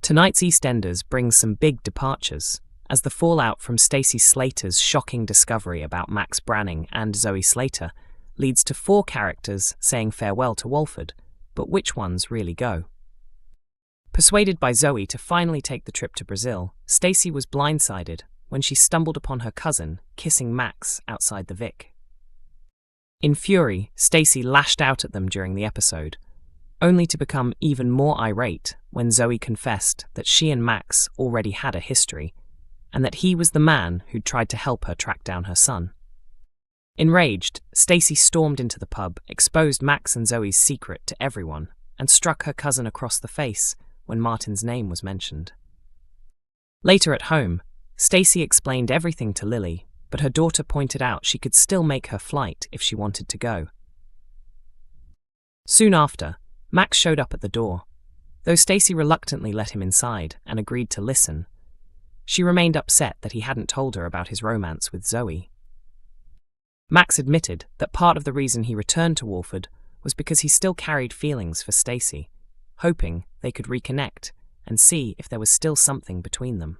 Tonight's EastEnders brings some big departures, as the fallout from Stacey Slater's shocking discovery about Max Branning and Zoe Slater leads to 4 characters saying farewell to Walford, but which ones really go? Persuaded by Zoe to finally take the trip to Brazil, Stacey was blindsided when she stumbled upon her cousin kissing Max outside the Vic. In fury, Stacey lashed out at them during the episode, only to become even more irate when Zoe confessed that she and Max already had a history, and that he was the man who'd tried to help her track down her son. Enraged, Stacey stormed into the pub, exposed Max and Zoe's secret to everyone, and struck her cousin across the face when Martin's name was mentioned. Later at home, Stacey explained everything to Lily, but her daughter pointed out she could still make her flight if she wanted to go. Soon after, Max showed up at the door. Though Stacey reluctantly let him inside and agreed to listen, she remained upset that he hadn't told her about his romance with Zoe. Max admitted that part of the reason he returned to Walford was because he still carried feelings for Stacey, hoping they could reconnect and see if there was still something between them.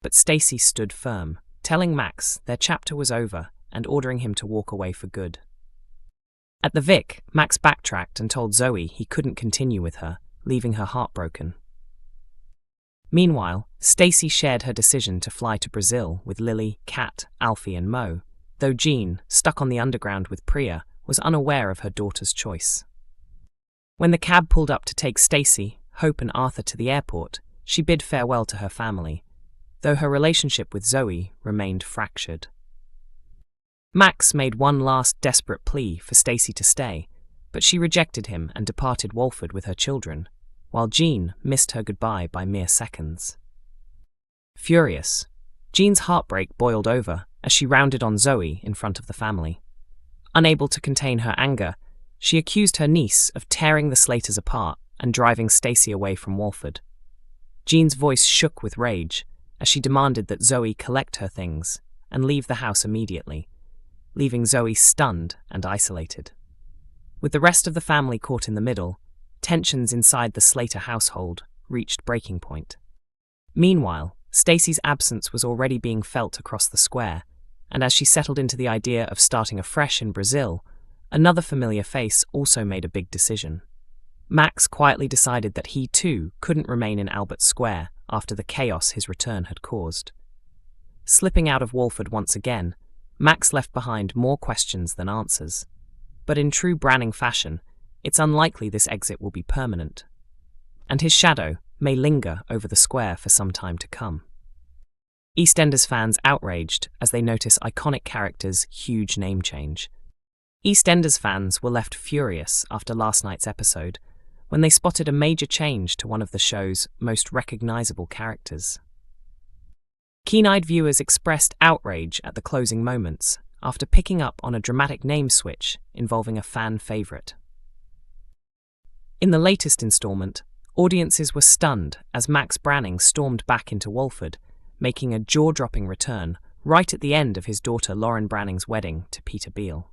But Stacey stood firm, telling Max their chapter was over and ordering him to walk away for good. At the Vic, Max backtracked and told Zoe he couldn't continue with her, leaving her heartbroken. Meanwhile, Stacey shared her decision to fly to Brazil with Lily, Kat, Alfie and Mo, though Jean, stuck on the underground with Priya, was unaware of her daughter's choice. When the cab pulled up to take Stacey, Hope and Arthur to the airport, she bid farewell to her family, though her relationship with Zoe remained fractured. Max made one last desperate plea for Stacey to stay, but she rejected him and departed Walford with her children, while Jean missed her goodbye by mere seconds. Furious, Jean's heartbreak boiled over as she rounded on Zoe in front of the family. Unable to contain her anger, she accused her niece of tearing the Slaters apart and driving Stacey away from Walford. Jean's voice shook with rage as she demanded that Zoe collect her things and leave the house immediately, leaving Zoe stunned and isolated. With the rest of the family caught in the middle, tensions inside the Slater household reached breaking point. Meanwhile, Stacey's absence was already being felt across the square, and as she settled into the idea of starting afresh in Brazil, another familiar face also made a big decision. Max quietly decided that he too couldn't remain in Albert Square after the chaos his return had caused. Slipping out of Walford once again, Max left behind more questions than answers. But in true Branning fashion, it's unlikely this exit will be permanent, and his shadow may linger over the square for some time to come. EastEnders fans outraged as they notice iconic characters' huge name change. EastEnders fans were left furious after last night's episode when they spotted a major change to one of the show's most recognizable characters. Keen-eyed viewers expressed outrage at the closing moments after picking up on a dramatic name switch involving a fan favorite. In the latest installment, audiences were stunned as Max Branning stormed back into Walford, making a jaw-dropping return right at the end of his daughter Lauren Branning's wedding to Peter Beale.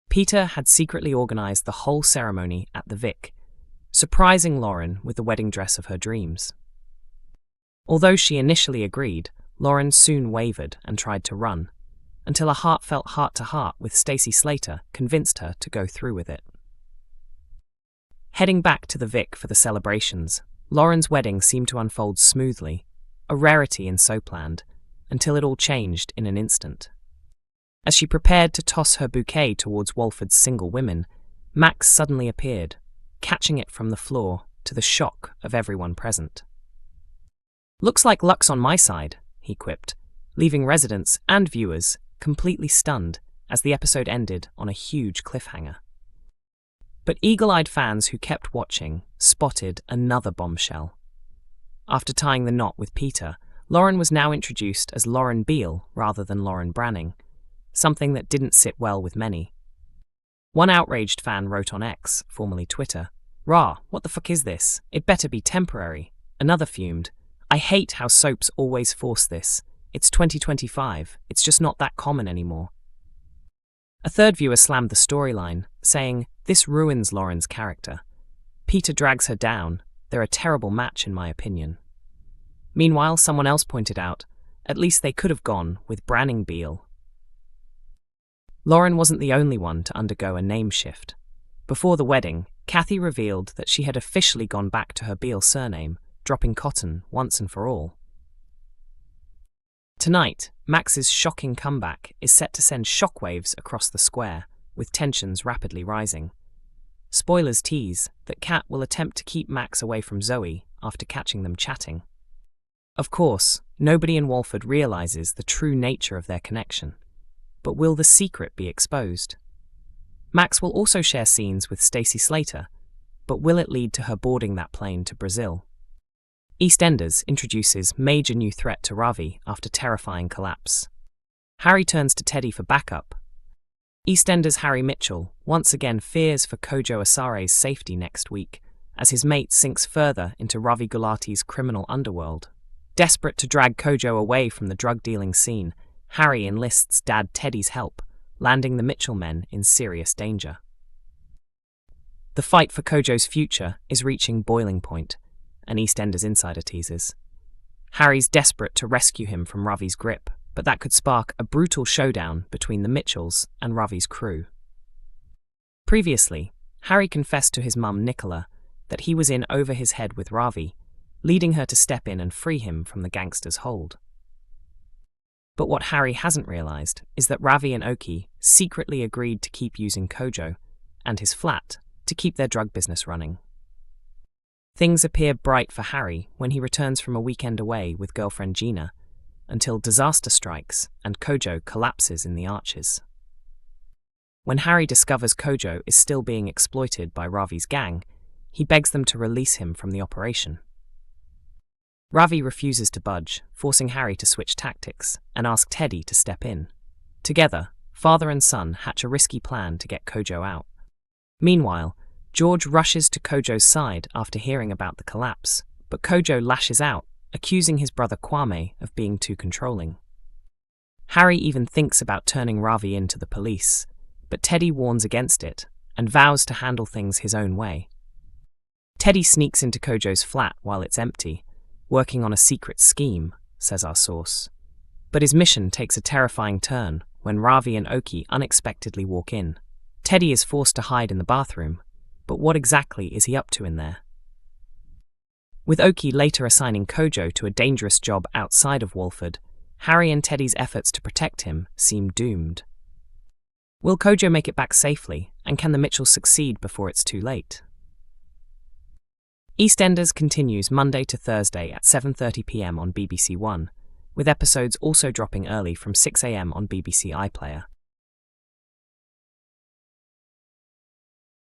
Peter had secretly organised the whole ceremony at the Vic, surprising Lauren with the wedding dress of her dreams. Although she initially agreed, Lauren soon wavered and tried to run, until a heartfelt heart-to-heart with Stacey Slater convinced her to go through with it. Heading back to the Vic for the celebrations, Lauren's wedding seemed to unfold smoothly, a rarity in Soapland, until it all changed in an instant. As she prepared to toss her bouquet towards Walford's single women, Max suddenly appeared, catching it from the floor to the shock of everyone present. "Looks like luck's on my side," he quipped, leaving residents and viewers completely stunned as the episode ended on a huge cliffhanger. But eagle-eyed fans who kept watching spotted another bombshell. After tying the knot with Peter, Lauren was now introduced as Lauren Beale rather than Lauren Branning, something that didn't sit well with many. One outraged fan wrote on X, formerly Twitter, "Rah, what the fuck is this? It better be temporary." Another fumed, "I hate how soaps always force this. It's 2025, it's just not that common anymore." A third viewer slammed the storyline, saying, "This ruins Lauren's character." Peter drags her down. They're a terrible match in my opinion. Meanwhile, someone else pointed out, at least they could have gone with Branning. Lauren wasn't the only one to undergo a name shift. Before the wedding, Kathy revealed that she had officially gone back to her Beale surname, dropping Cotton once and for all. Tonight, Max's shocking comeback is set to send shockwaves across the square, with tensions rapidly rising. Spoilers tease that Kat will attempt to keep Max away from Zoe after catching them chatting. Of course, nobody in Walford realizes the true nature of their connection. But will the secret be exposed? Max will also share scenes with Stacey Slater, but will it lead to her boarding that plane to Brazil? EastEnders introduces major new threat to Ravi after terrifying collapse. Harry turns to Teddy for backup. EastEnders Harry Mitchell once again fears for Kojo Asare's safety next week, as his mate sinks further into Ravi Gulati's criminal underworld. Desperate to drag Kojo away from the drug-dealing scene, Harry enlists Dad Teddy's help, landing the Mitchell men in serious danger. The fight for Kojo's future is reaching boiling point, an EastEnders insider teases. Harry's desperate to rescue him from Ravi's grip, but that could spark a brutal showdown between the Mitchells and Ravi's crew. Previously, Harry confessed to his mum Nicola that he was in over his head with Ravi, leading her to step in and free him from the gangster's hold. But what Harry hasn't realized is that Ravi and Oki secretly agreed to keep using Kojo and his flat to keep their drug business running. Things appear bright for Harry when he returns from a weekend away with girlfriend Gina, until disaster strikes and Kojo collapses in the arches. When Harry discovers Kojo is still being exploited by Ravi's gang, he begs them to release him from the operation. Ravi refuses to budge, forcing Harry to switch tactics and ask Teddy to step in. Together, father and son hatch a risky plan to get Kojo out. Meanwhile, George rushes to Kojo's side after hearing about the collapse, but Kojo lashes out, accusing his brother Kwame of being too controlling. Harry even thinks about turning Ravi in to the police, but Teddy warns against it and vows to handle things his own way. Teddy sneaks into Kojo's flat while it's empty, working on a secret scheme, says our source. But his mission takes a terrifying turn when Ravi and Oki unexpectedly walk in. Teddy is forced to hide in the bathroom, but what exactly is he up to in there? With Oki later assigning Kojo to a dangerous job outside of Walford, Harry and Teddy's efforts to protect him seem doomed. Will Kojo make it back safely, and can the Mitchells succeed before it's too late? EastEnders continues Monday to Thursday at 7:30 p.m. on BBC One, with episodes also dropping early from 6 a.m. on BBC iPlayer.